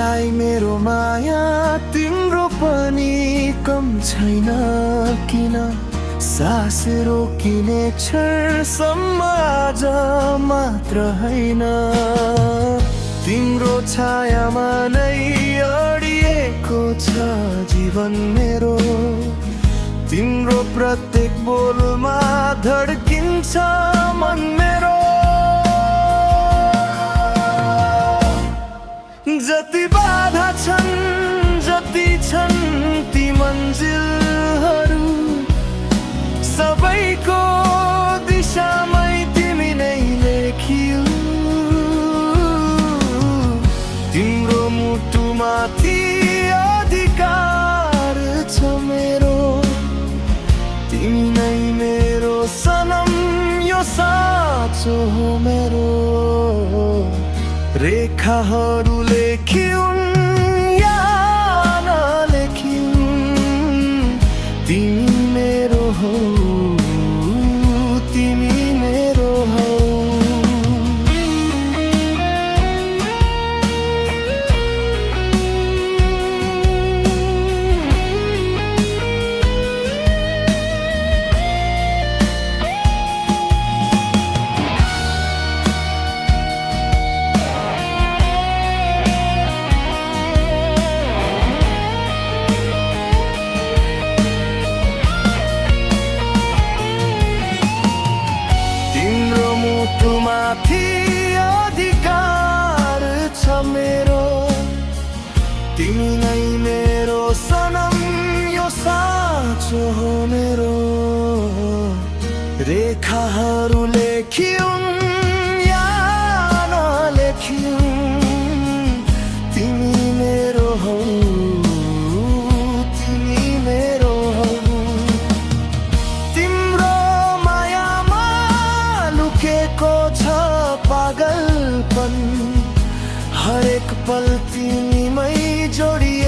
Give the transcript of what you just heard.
मलाई मेरो माया तिम्रो पनि कम छैन किन सास रोकिने क्षणसम्म आज मात्र हैन तिम्रो छायामा नै अडिएको छ जीवन मेरो तिम्रो प्रत्येक बोलमा धड्किन्छ मन मेरो जति बाधा छन् जति छन् ती मन्जिलहरू सबैको दिशामै तिमी नै लेखियौ तिम्रो मुटुमाथि अधिकार छ मेरो तिमी नै मेरो सनम यो साँचो हो मेरो रेखाहरू लेख्यौं या नलेख्यौं तिमी मेरो हो तिमी मेरो हो माथि अधिकार छ मेरो तिमी नै मेरो सनम यो साँचो हो मेरो रेखाहरू लेख्यौं या नलेख्यौं तिमी मेरो हौ तिमी मेरो हौ तिम्रो मायामा लुकेको छ पागलपन हरेक पल तिमीमै जोडी